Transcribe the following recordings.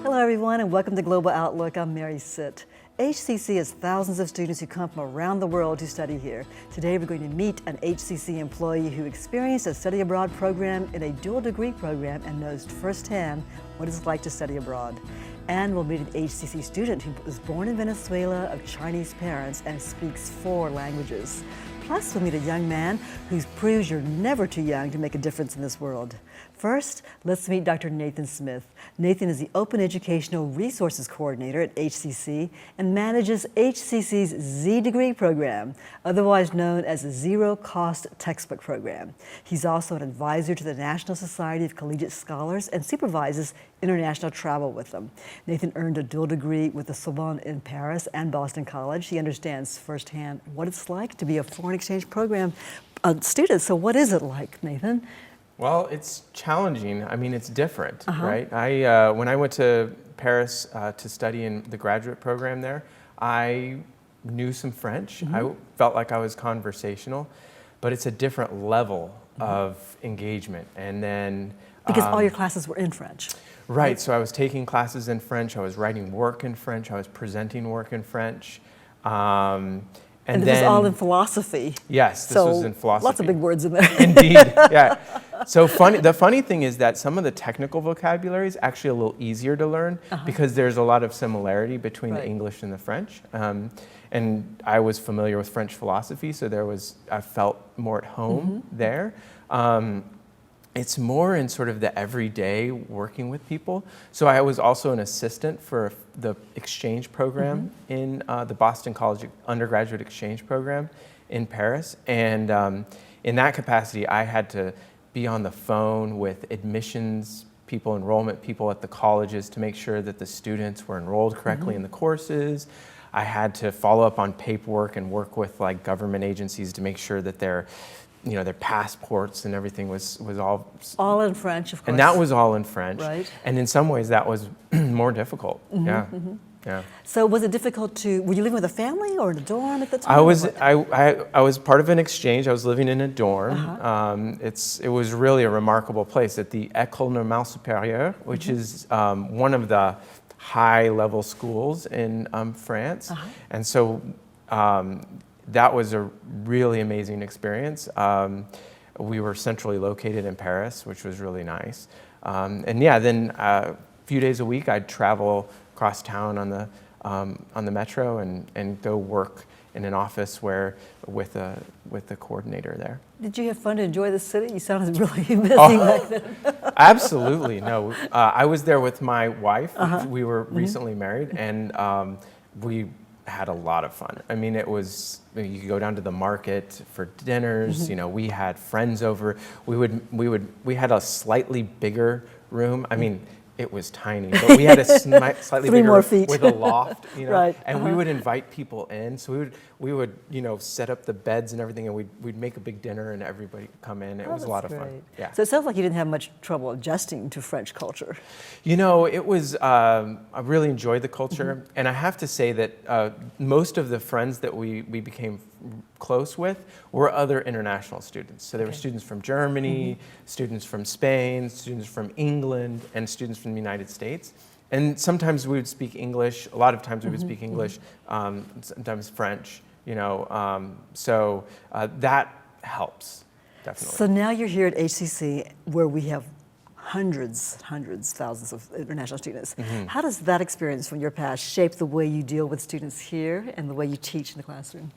Hello everyone and welcome to Global Outlook. I'm Mary Sitt. HCC has thousands of students who come from around the world to study here. Today we're going to meet an HCC employee who experienced a study abroad program in a dual degree program and knows firsthand what it's like to study abroad. And we'll meet an HCC student who was born in Venezuela of Chinese parents and speaks 4 languages. Plus, we'll meet a young man who proves you're never too young to make a difference in this world. First, let's meet Dr. Nathan Smith. Nathan is the Open Educational Resources Coordinator at HCC and manages HCC's Z Degree program, otherwise known as the Zero Cost Textbook Program. He's also an advisor to the National Society of Collegiate Scholars and supervises international travel with them. Nathan earned a dual degree with the Sorbonne in Paris and Boston College. He understands firsthand what it's like to be a foreign exchange program student. So what is it like, Nathan? Well, it's challenging. I mean, it's different, right? When I went to Paris to study in the graduate program there, I knew some French. I felt like I was conversational, but it's a different level of engagement. And then because all your classes were in French. Right, so I was taking classes in French, I was writing work in French, I was presenting work in French. And this was all in philosophy. Yes, this was in philosophy. Lots of big words in there. Indeed, yeah. So the funny thing is that some of the technical vocabulary is actually a little easier to learn because there's a lot of similarity between the English and the French. And I was familiar with French philosophy, so I felt more at home there. It's more in sort of the everyday working with people. So I was also an assistant for the exchange program in the Boston College undergraduate exchange program in Paris. And in that capacity, I had to be on the phone with admissions people, enrollment people at the colleges to make sure that the students were enrolled correctly in the courses. I had to follow up on paperwork and work with like government agencies to make sure that their passports and everything was all in French, of course. And that was all in French. Right. And in some ways that was more difficult. Yeah. So was it difficult were you living with a family or in a dorm at the time? I was part of an exchange. I was living in a dorm. It was really a remarkable place at the École Normale Supérieure, which is one of the high-level schools in France. And so that was a really amazing experience. We were centrally located in Paris, which was really nice. And yeah, then a few days a week, I'd travel across town on the metro and go work in an office with the coordinator there. Did you have fun to enjoy the city? You sounded really busy back then. Absolutely, no. I was there with my wife. We were recently married, and we had a lot of fun. I mean, you could go down to the market for dinners. We had friends over. We had a slightly bigger room. I mean, it was tiny, but we had a slightly bigger more feet. with a loft, Right. And we would invite people in. So we would set up the beds and everything, and we'd make a big dinner, and everybody would come in. It was a lot of fun. Yeah. So it sounds like you didn't have much trouble adjusting to French culture. It was. I really enjoyed the culture, and I have to say that most of the friends that we became close with were other international students. So there were students from Germany, students from Spain, students from England, and students from the United States. And sometimes we would speak English. A lot of times we would speak English, sometimes French, so that helps, definitely. So now you're here at HCC where we have hundreds, thousands of international students. How does that experience from your past shape the way you deal with students here and the way you teach in the classroom?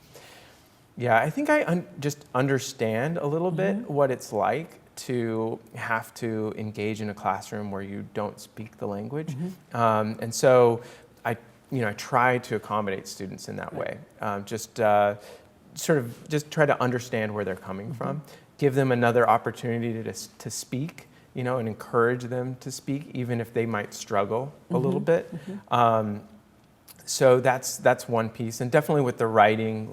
Yeah, I think I just understand a little bit what it's like to have to engage in a classroom where you don't speak the language. And so I try to accommodate students in that way. Just try to understand where they're coming from, give them another opportunity to speak, and encourage them to speak, even if they might struggle a little bit. So that's one piece, and definitely with the writing,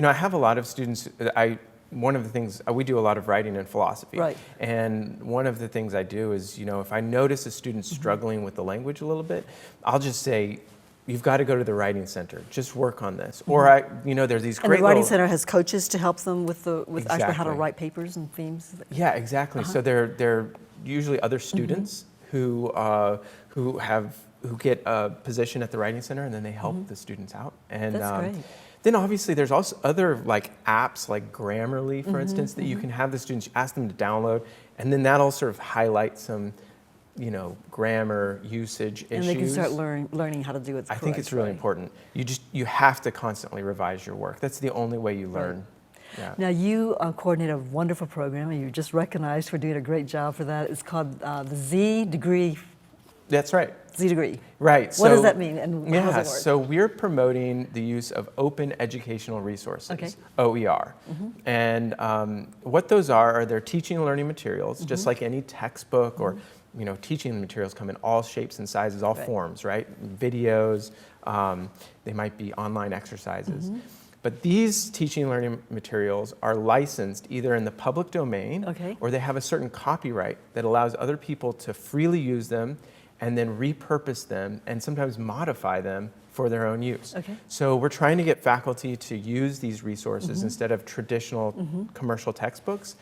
I have a lot of students. One of the things we do a lot of writing in philosophy, right? And one of the things I do is, if I notice a student struggling with the language a little bit, I'll just say, you've got to go to the writing center. Just work on this. Or there's these great. And the writing center has coaches to help them with Exactly. actually how to write papers and themes. Yeah, exactly. So they're usually other students who have who get a position at the Writing Center, and then they help the students out. And That's great. then obviously there's also other like apps like Grammarly, for instance, that you can have the students, ask them to download, and then that'll sort of highlight some, you know, grammar usage issues. And they can start learning how to do it. I think it's really important. You have to constantly revise your work. That's the only way you learn. Yeah. Now you coordinate a wonderful program, and you're just recognized for doing a great job for that. It's called the Z Degree. That's right. Z Degree. Right. What does that mean, and how does it work? So we're promoting the use of open educational resources, Okay. OER. And what those are they're teaching and learning materials, just like any textbook or you know, teaching materials come in all shapes and sizes, all forms, right? Videos, they might be online exercises. But these teaching and learning materials are licensed either in the public domain or they have a certain copyright that allows other people to freely use them and then repurpose them and sometimes modify them for their own use. So we're trying to get faculty to use these resources instead of traditional commercial textbooks.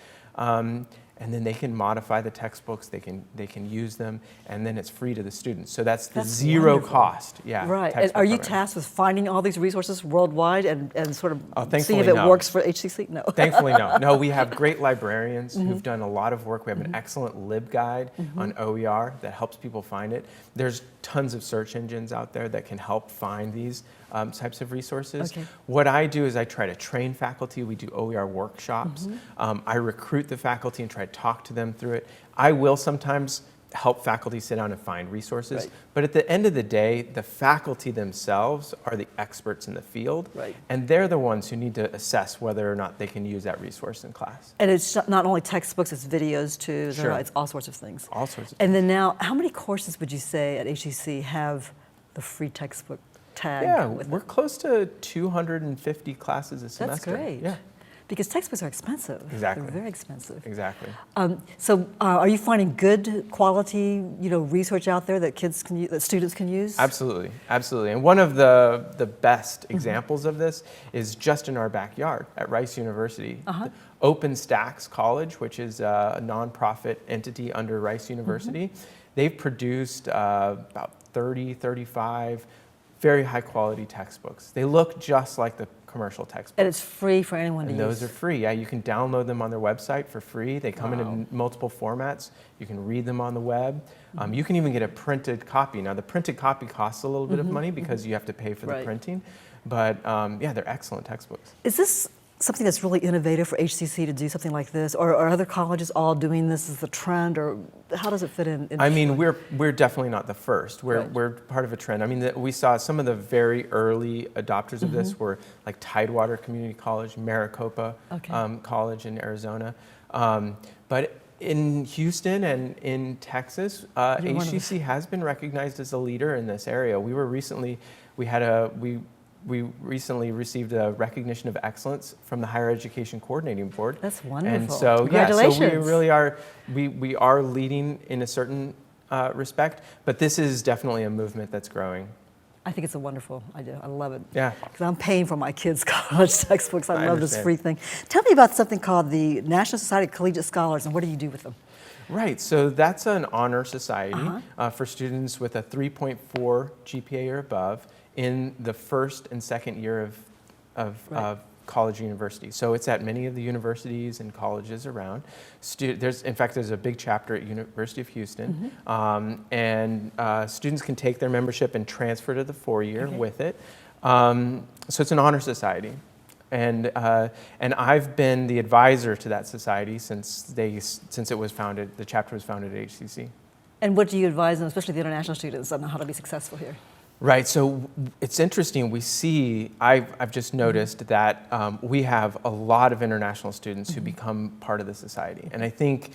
And then they can modify the textbooks, they can use them, and then it's free to the students. So that's the zero wonderful. Cost. Yeah. Right. And are you tasked with finding all these resources worldwide and sort of seeing if it works for HCC? No. Thankfully, no. No, we have great librarians who've done a lot of work. We have an excellent LibGuide on OER that helps people find it. There's tons of search engines out there that can help find these types of resources. What I do is I try to train faculty. We do OER workshops. I recruit the faculty and try to talk to them through it. I will sometimes help faculty sit down and find resources, but at the end of the day, the faculty themselves are the experts in the field, and they're the ones who need to assess whether or not they can use that resource in class. And it's not only textbooks, it's videos too, it's all sorts of things. All sorts of And then now, how many courses would you say at HCC have the free textbook tag? Yeah, with we're close to 250 classes a semester. That's great. Yeah. Because textbooks are expensive. Exactly. They're very expensive. Exactly. So, are you finding good quality, research out there that that students can use? Absolutely, absolutely. And one of the best examples of this is just in our backyard at Rice University. OpenStax College, which is a nonprofit entity under Rice University, they've produced about 30, 35 very high quality textbooks. They look just like the commercial textbooks. And it's free for anyone to use? Those are free, yeah. You can download them on their website for free. They come in multiple formats. You can read them on the web. You can even get a printed copy. Now the printed copy costs a little bit of money because you have to pay for the printing. But yeah, they're excellent textbooks. Is this something that's really innovative for HCC to do something like this? Or are other colleges all doing this as the trend? Or how does it fit in? I mean, we're definitely not the first. We're part of a trend. I mean, we saw some of the very early adopters of this were like Tidewater Community College, Maricopa College in Arizona. But in Houston and in Texas, HCC has been recognized as a leader in this area. We recently received a recognition of excellence from the Higher Education Coordinating Board. That's wonderful. And so, congratulations. so we really are, we are leading in a certain respect, but this is definitely a movement that's growing. I think it's a wonderful idea. I love it. Yeah. Because I'm paying for my kids' college textbooks. I love this understand. free thing. Tell me about something called the National Society of Collegiate Scholars, and what do you do with them? Right, so that's an honor society for students with a 3.4 GPA or above in the first and second year of college or university. So it's at many of the universities and colleges around. In fact, there's a big chapter at University of Houston, and students can take their membership and transfer to the 4-year with it. So it's an honor society. And I've been the advisor to that society since it was founded, the chapter was founded at HCC. And what do you advise them, especially the international students, on how to be successful here? Right, so it's interesting, I've just noticed that we have a lot of international students who become part of the society. And I think,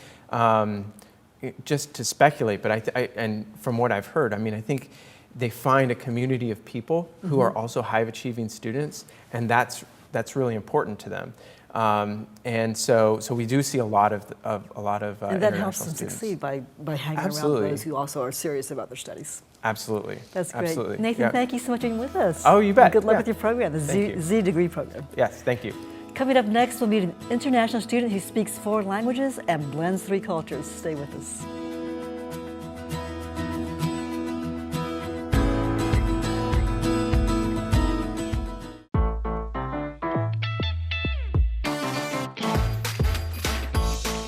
just to speculate, but and from what I've heard, I mean, I think they find a community of people who are also high achieving students, and that's really important to them. And so we do see a lot of and that helps them students succeed by hanging around those who also are serious about their studies. Absolutely. That's great. Absolutely. Nathan, thank you so much for being with us. Oh, you bet. And good luck with your program, the Z Degree program. Yes, thank you. Coming up next, we'll meet an international student who speaks 4 languages and blends 3 cultures. Stay with us.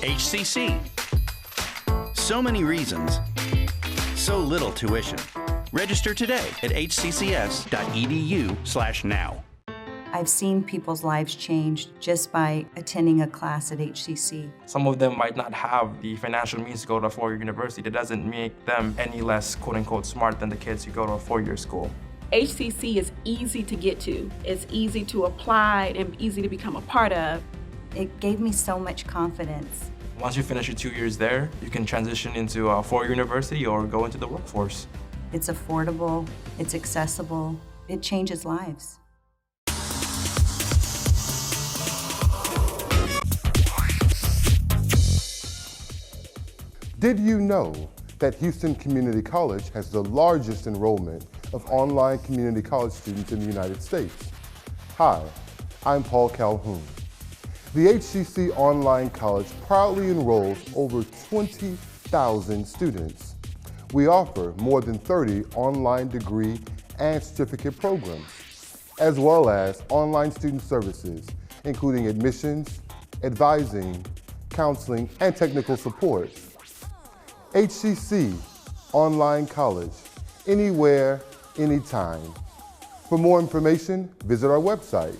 HCC. So many reasons, so little tuition. Register today at hccs.edu/now. I've seen people's lives change just by attending a class at HCC. Some of them might not have the financial means to go to a four-year university. That doesn't make them any less quote-unquote smart than the kids who go to a four-year school. HCC is easy to get to. It's easy to apply and easy to become a part of. It gave me so much confidence. Once you finish your 2 years there, you can transition into a four-year university or go into the workforce. It's affordable, it's accessible, it changes lives. Did you know that Houston Community College has the largest enrollment of online community college students in the United States? Hi, I'm Paul Calhoun. The HCC Online College proudly enrolls over 20,000 students. We offer more than 30 online degree and certificate programs, as well as online student services, including admissions, advising, counseling, and technical support. HCC Online College, anywhere, anytime. For more information, visit our website,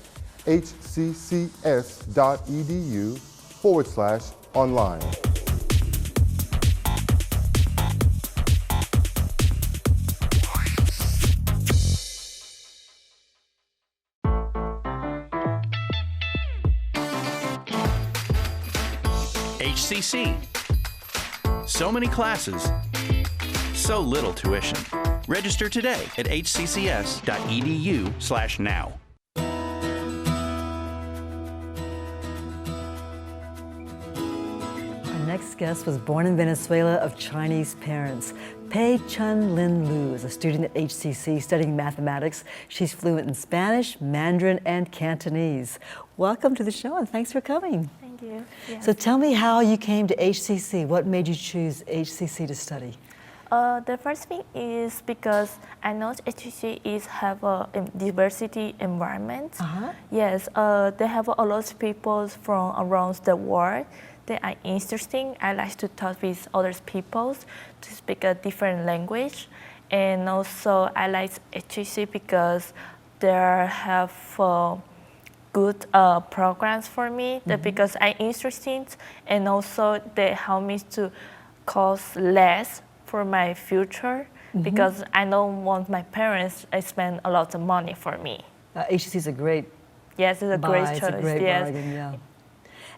hccs.edu/online. HCC. So many classes, so little tuition. Register today at hccs.edu/now. Our next guest was born in Venezuela of Chinese parents. Pei Chun Lin Lu is a student at HCC studying mathematics. She's fluent in Spanish, Mandarin, and Cantonese. Welcome to the show and thanks for coming. Thank you. Yes. So tell me how you came to HCC. What made you choose HCC to study? The first thing is because I know HCC is have a diversity environment. Yes, they have a lot of people from around the world. They are interesting. I like to talk with other people to speak a different language, and also I like HCC because they have good programs for me. Because I'm interested, and also they help me to cost less for my future because I don't want my parents to spend a lot of money for me. HCC is a great Yes, it's a great choice. It's a great yes. bargain, yeah.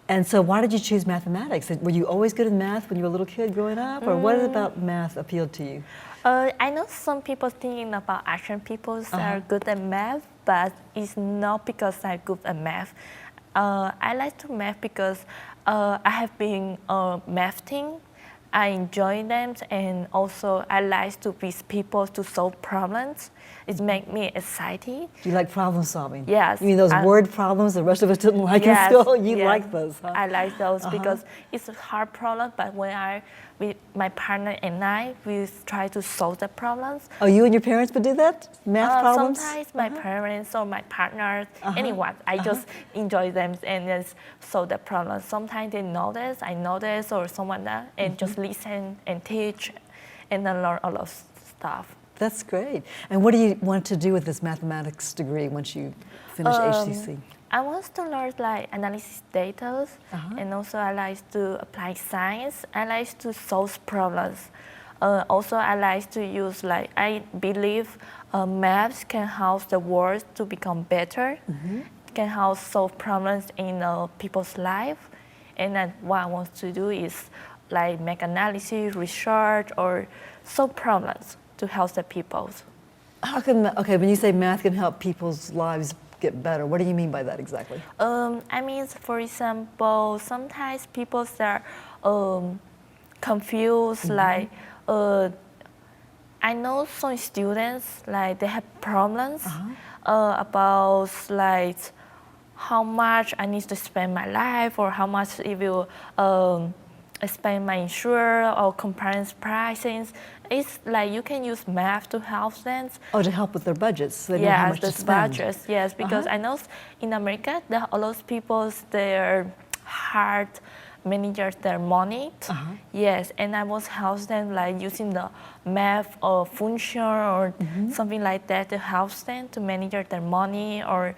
And so why did you choose mathematics? Were you always good at math when you were a little kid growing up? Or what about math appealed to you? I know some people thinking about Asian people are good at math, but it's not because I'm good at math. I like to math because I have been mathing. I enjoy them, and also I like to be people to solve problems. It makes me excited. Do you like problem solving? Yes. You mean those word problems the rest of us didn't like in school? You like those, huh? I like those because it's a hard problem, but when with my partner and I, we try to solve the problems. Oh, you and your parents would do that? Math problems? Sometimes my parents or my partner, anyone, I just enjoy them and just solve the problems. Sometimes they know this, I know this, or someone else, and just listen and teach and then learn a lot of stuff. That's great. And what do you want to do with this mathematics degree once you finish HCC? I want to learn like analysis data, and also I like to apply science. I like to solve problems. Also, I like to use I believe maths can help the world to become better, can help solve problems in people's life. And then what I want to do is make analysis, research, or solve problems to help the people. How can, okay, when you say math can help people's lives get better, what do you mean by that exactly? I mean, for example, sometimes people are confused, I know some students, they have problems about how much I need to spend my life, or how much it will spend my insurance or compliance pricing. It's you can use math to help them. Oh, to help with their budgets, so they know how much to spend. Budgets, yes, because I know in America, there are a lot of people, they're hard manage their money. Yes, and I was help them like using the math or function or something like that to help them to manage their money or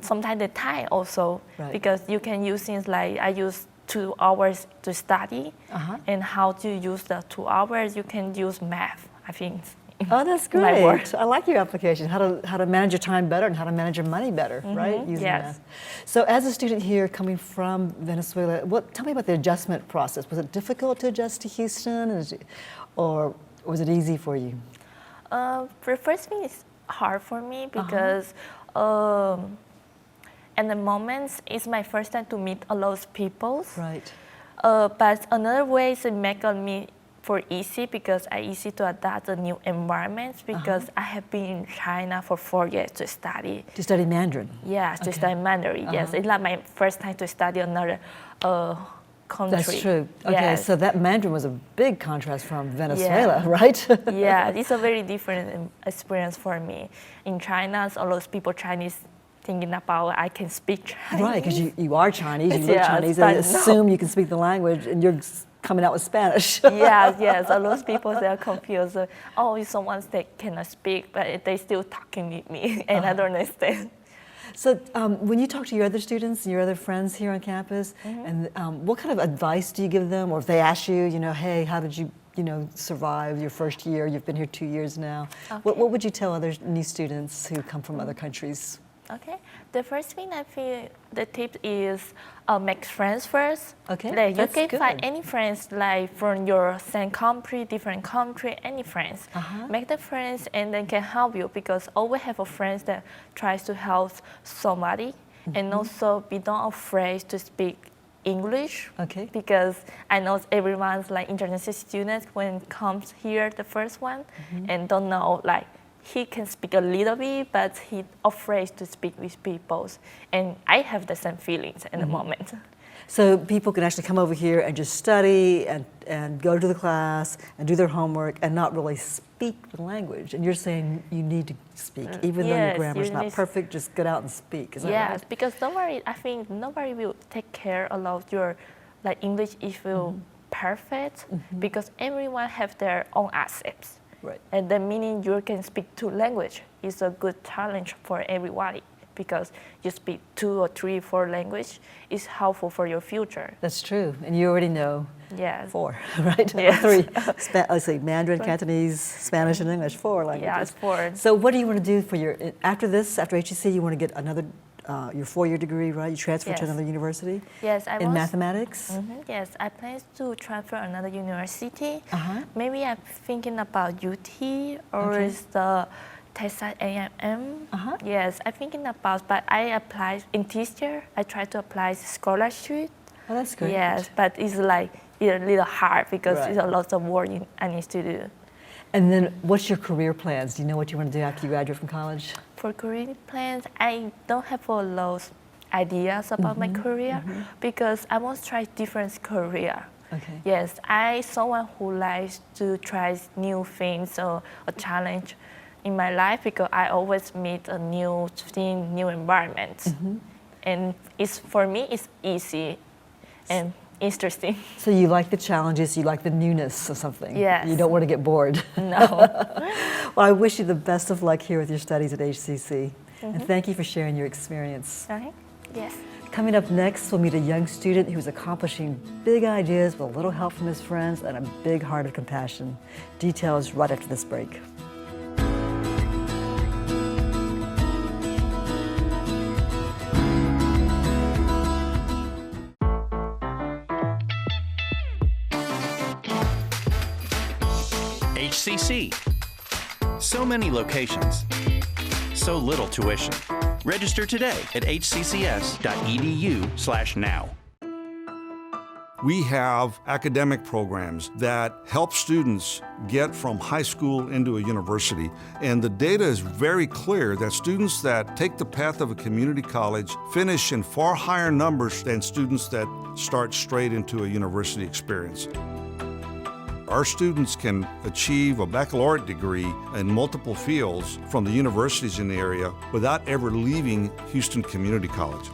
sometimes the time also. Right. Because you can use things like I use 2 hours to study and how to use the 2 hours you can use math, I think. Oh, that's My great. work. I like your application, how to manage your time better and how to manage your money better, right? Using Yes. math. So as a student here coming from Venezuela, tell me about the adjustment process. Was it difficult to adjust to Houston or was it easy for you? The first thing is hard for me because at the moment it's my first time to meet a lot of people. Right. But another way is to make me for easy because I easy to adapt to new environments because I have been in China for 4 years to study. To study Mandarin? Yes, to study Mandarin. Yes, it's like my first time to study another country. That's true. Okay, Yes. so that Mandarin was a big contrast from Venezuela, right? Yeah, it's a very different experience for me. In China, a lot of people Chinese thinking about I can speak Chinese. Right, because you are Chinese, you look Yes, Chinese, but they assume you can speak the language and you're coming out with Spanish. Yes. A lot of people they are confused. Oh, it's someone that cannot speak, but they still talking with me, and I don't understand. So when you talk to your other students and your other friends here on campus, and what kind of advice do you give them? Or if they ask you, hey, how did you, survive your first year? You've been here 2 years now. Okay. What would you tell other new students who come from other countries? Okay. The first thing I feel the tip is make friends first. Okay, Like you that's can good. find any friends like from your same country, different country, any friends. Make the friends and then can help you because always have a friend that tries to help somebody and also be not afraid to speak English. Okay. Because I know everyone's like international students when comes here the first one and don't know like he can speak a little bit, but he's afraid to speak with people. And I have the same feelings at the moment. So people can actually come over here and just study and go to the class and do their homework and not really speak the language. And you're saying you need to speak, even though your Yes, grammar's you not need- perfect, just get out and speak. Is that Yes, right? because don't worry, I think nobody will take care about your like English if you perfect because everyone have their own assets. Right. And the meaning you can speak 2 languages is a good challenge for everybody because you speak 2 or 3, 4 languages is helpful for your future. That's true. And you already know Yes. 4, right? Yes. 3. Let's see, Mandarin, Cantonese, Spanish, and English, 4 languages. Yes, 4. So what do you want to do for after HEC, you want to get another, your 4-year degree, right? You transfer to Yes. another university? Yes, I In was. mathematics? Yes, I plan to transfer another university. Maybe I'm thinking about UT or Okay. is the Texas A&M. Yes, I'm thinking about, but I applied in this year. I tried to apply scholarship. Oh, that's great. Yes, but it's like a little hard because Right. it's a lot of work I need to do. And then what's your career plans? Do you know what you want to do after you graduate from college? For career plans, I don't have a lot of ideas about my career because I want to try different career. Okay. Yes, I someone who likes to try new things or a challenge in my life because I always meet a new thing, new environment, and for me it's easy and interesting. So you like the challenges, you like the newness of something. Yes. You don't want to get bored. No. Well, I wish you the best of luck here with your studies at HCC. And thank you for sharing your experience. Okay. Yes. Coming up next, we'll meet a young student who's accomplishing big ideas with a little help from his friends and a big heart of compassion. Details right after this break. HCC. So many locations. So little tuition. Register today at hccs.edu/now. We have academic programs that help students get from high school into a university. And the data is very clear that students that take the path of a community college finish in far higher numbers than students that start straight into a university experience. Our students can achieve a baccalaureate degree in multiple fields from the universities in the area without ever leaving Houston Community College.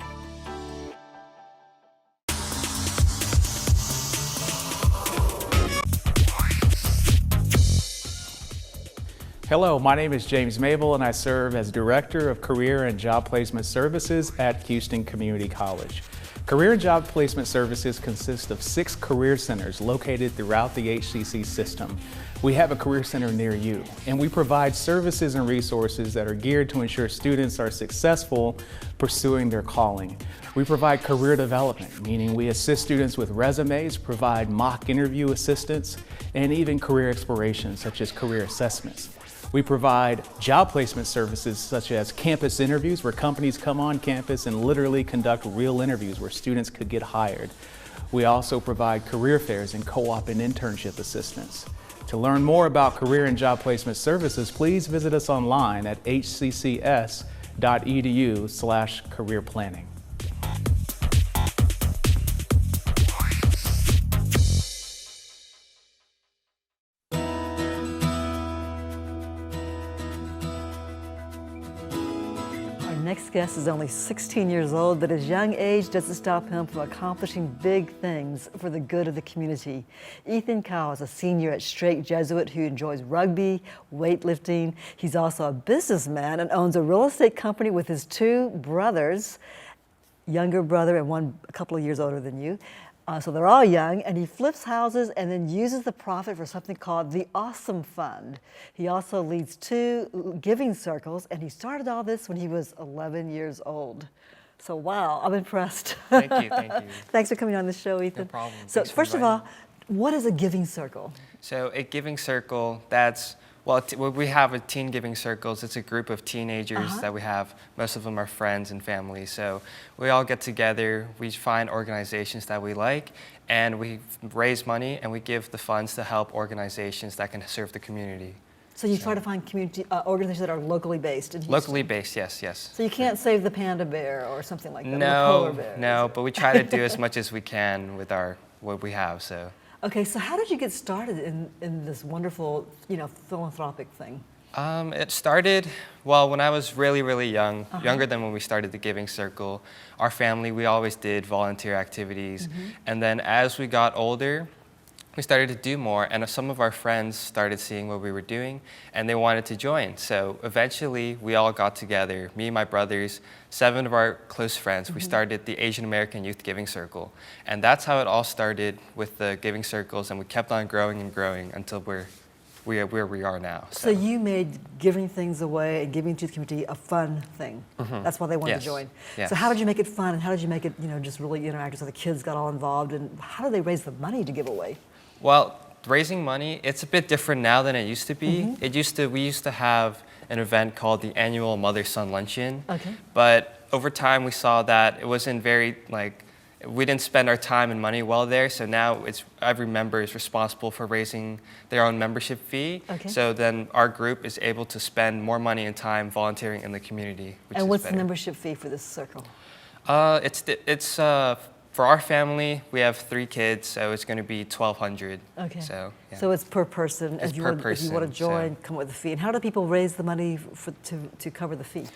Hello, my name is James Mabel and I serve as Director of Career and Job Placement Services at Houston Community College. Career and Job Placement Services consist of 6 career centers located throughout the HCC system. We have a career center near you, and we provide services and resources that are geared to ensure students are successful pursuing their calling. We provide career development, meaning we assist students with resumes, provide mock interview assistance, and even career exploration, such as career assessments. We provide job placement services such as campus interviews, where companies come on campus and literally conduct real interviews where students could get hired. We also provide career fairs and co-op and internship assistance. To learn more about career and job placement services, please visit us online at hccs.edu/career planning. Next guest is only 16 years old, but his young age doesn't stop him from accomplishing big things for the good of the community. Ethan Kyle is a senior at Straight Jesuit who enjoys rugby, weightlifting. He's also a businessman and owns a real estate company with his 2 brothers, younger brother and one a couple of years older than you. So they're all young, and he flips houses and then uses the profit for something called the Awesome Fund. He also leads 2 giving circles, and he started all this when he was 11 years old. So wow, I'm impressed. Thank you, thank you. Thanks for coming on the show, Ethan. No problem. So Thanks for first of all, what is a giving circle? So a giving circle, that's, well, we have a teen giving circles. It's a group of teenagers that we have. Most of them are friends and family. So we all get together, we find organizations that we like, and we raise money and we give the funds to help organizations that can serve the community. So you try to find community organizations that are locally based in Houston? Locally based, yes, yes. So you can't save the panda bear or something like that? No, no, but we try to do as much as we can with what we have, so. Okay, so how did you get started in this wonderful, philanthropic thing? It started, well, when I was really, really young, younger than when we started the Giving Circle. Our family, we always did volunteer activities. And then as we got older, we started to do more, and some of our friends started seeing what we were doing, and they wanted to join. So eventually, we all got together, me, my brothers, 7 of our close friends. We started the Asian American Youth Giving Circle, and that's how it all started with the Giving Circles, and we kept on growing and growing until we're where we are now. So you made giving things away and giving to the community a fun thing. That's why they wanted to join. Yes. So how did you make it fun, and how did you make it, just really interactive so the kids got all involved, and how did they raise the money to give away? Well, raising money, it's a bit different now than it used to be. We used to have an event called the annual Mother-Son Luncheon. But over time we saw that it wasn't very, we didn't spend our time and money well there, so now every member is responsible for raising their own membership fee. So then our group is able to spend more money and time volunteering in the community, which and is what's better. the membership fee for this circle? For our family, we have 3 kids, so it's going to be $1,200. Okay. So, yeah. So it's per person. It's if you per want, person. If you want to join, come with a fee. And how do people raise the money to cover the fee?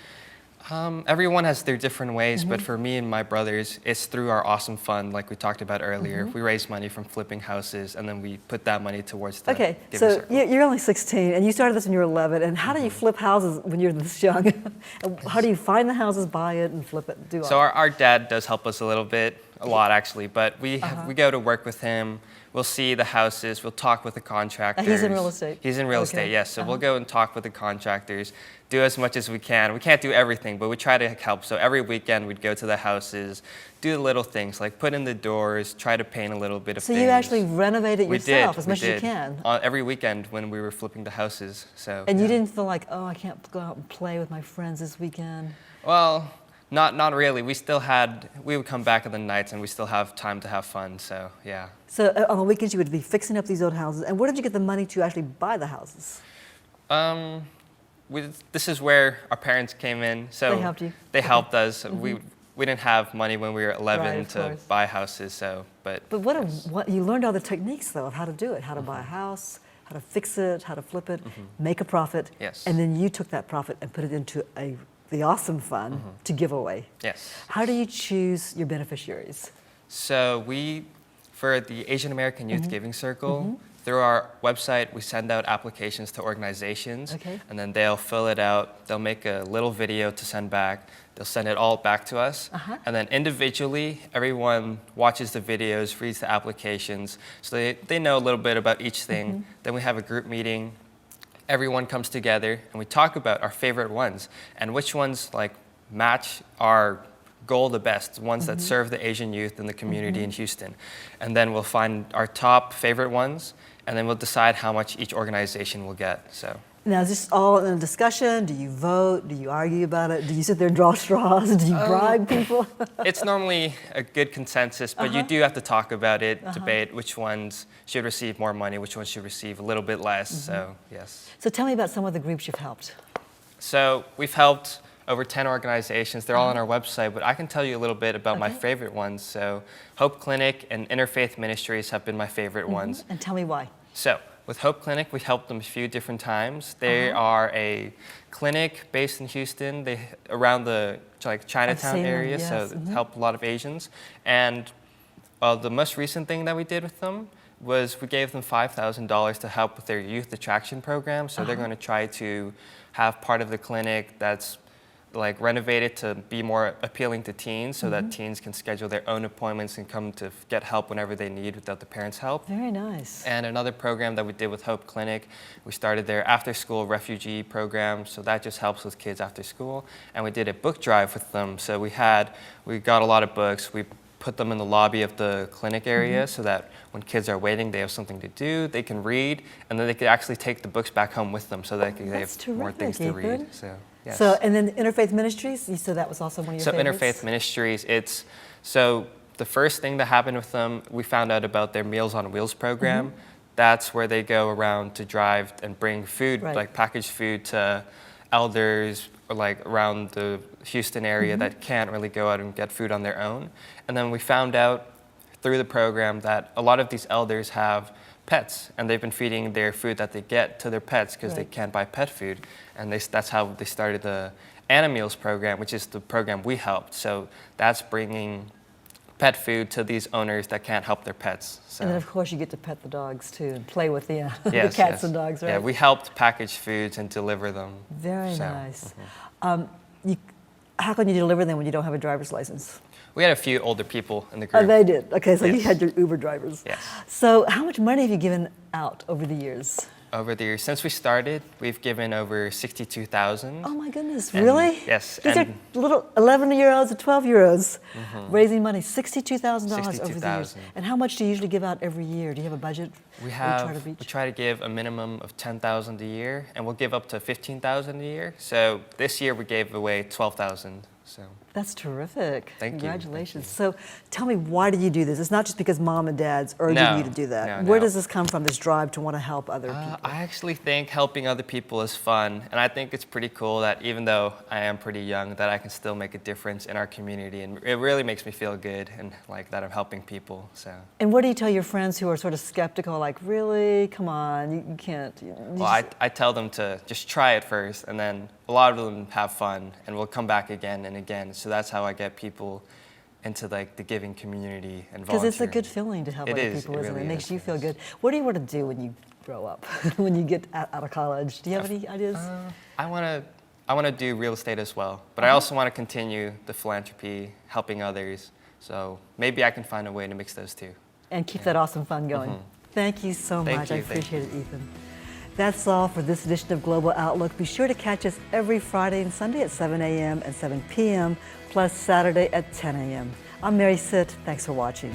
Everyone has their different ways, but for me and my brothers, it's through our Awesome Fund, like we talked about earlier. We raise money from flipping houses, and then we put that money towards the Okay, Giving so Circle. you're only 16, and you started this when you were 11. And how do you flip houses when you're this young? And how do you find the houses, buy it, and flip it? So our dad does help us a lot actually, but we go to work with him. We'll see the houses, we'll talk with the contractors. He's in real estate? He's in real estate, yes. So we'll go and talk with the contractors, do as much as we can. We can't do everything, but we try to help. So every weekend we'd go to the houses, do the little things, like put in the doors, try to paint a little bit of things. So you actually renovate it yourself as much as you did. can? Every weekend when we were flipping the houses, so. And you didn't feel like, oh, I can't go out and play with my friends this weekend? Well, not really. We would come back on the nights and we still have time to have fun, so yeah. So on the weekends you would be fixing up these old houses. And where did you get the money to actually buy the houses? This is where our parents came in. So they helped you? They helped us. We didn't have money when we were 11 to buy houses, so, but what you learned all the techniques though of how to do it, how to buy a house, how to fix it, how to flip it, make a profit. Yes. And then you took that profit and put it into the Awesome Fund to give away. Yes. How do you choose your beneficiaries? So for the Asian American Youth Giving Circle, through our website, we send out applications to organizations, and then they'll fill it out. They'll make a little video to send back. They'll send it all back to us. And then individually, everyone watches the videos, reads the applications, so they know a little bit about each thing. Then we have a group meeting. Everyone comes together, and we talk about our favorite ones and which ones like match our goal the best, ones that serve the Asian youth in the community in Houston. And then we'll find our top favorite ones, and then we'll decide how much each organization will get. So. Now, is this all in a discussion? Do you vote? Do you argue about it? Do you sit there and draw straws? Do you bribe people? It's normally a good consensus, but you do have to talk about it, debate which ones should receive more money, which ones should receive a little bit less, so yes. So tell me about some of the groups you've helped. So we've helped over 10 organizations. They're all on our website, but I can tell you a little bit about my favorite ones. So Hope Clinic and Interfaith Ministries have been my favorite ones. And tell me why. So with Hope Clinic, we helped them a few different times. They are a clinic based in Houston, around the Chinatown area, so they help a lot of Asians. And the most recent thing that we did with them was we gave them $5,000 to help with their youth attraction program. So they're going to try to have part of the clinic that's like renovated to be more appealing to teens, so that teens can schedule their own appointments and come to get help whenever they need without the parents' help. Very nice. And another program that we did with Hope Clinic, we started their after-school refugee program, so that just helps with kids after school. And we did a book drive with them, so we got a lot of books. We put them in the lobby of the clinic area so that when kids are waiting, they have something to do, they can read, and then they could actually take the books back home with them so they have more things to read. So, yes. So, and then Interfaith Ministries, you said that was also one of your favorites? So Interfaith Ministries, so the first thing that happened with them, we found out about their Meals on Wheels program. That's where they go around to drive and bring food, like packaged food to elders or like around the Houston area that can't really go out and get food on their own. And then we found out through the program that a lot of these elders have pets, and they've been feeding their food that they get to their pets because they can't buy pet food. And that's how they started the Animeals program, which is the program we helped. So that's bringing pet food to these owners that can't help their pets. So. And then, of course, you get to pet the dogs, too, and play with the cats and dogs, right? Yeah, we helped package foods and deliver them. Very nice. How can you deliver them when you don't have a driver's license? We had a few older people in the group. Oh, they did. Okay, so you had your Uber drivers. Yes. So how much money have you given out over the years? Over the years, since we started, we've given over 62,000. Oh my goodness, really? Yes. These are little 11-year-olds and 12-year-olds raising money, $62,000 over the years. And how much do you usually give out every year? Do you have a budget? We try to give a minimum of 10,000 a year, and we'll give up to 15,000 a year. So this year we gave away 12,000. So. That's terrific. Thank you. Congratulations. So tell me, why do you do this? It's not just because mom and dad's urging you to do that. No. Where does this come from, this drive to want to help other people? I actually think helping other people is fun. And I think it's pretty cool that even though I am pretty young, that I can still make a difference in our community. And it really makes me feel good and like that I'm helping people. So. And what do you tell your friends who are sort of skeptical, like, really? Come on, you can't. I tell them to just try it first, and then a lot of them have fun and will come back again and again. So that's how I get people into like the giving community and volunteering. Because it's a good feeling to help other people, isn't it? It makes you feel good. What do you want to do when you grow up, when you get out of college? Do you have any ideas? I want to do real estate as well, but I also want to continue the philanthropy, helping others. So maybe I can find a way to mix those two. And keep that awesome fun going. Thank you so much. I appreciate it, Ethan. That's all for this edition of Global Outlook. Be sure to catch us every Friday and Sunday at 7 a.m. and 7 p.m., plus Saturday at 10 a.m. I'm Mary Sitt. Thanks for watching.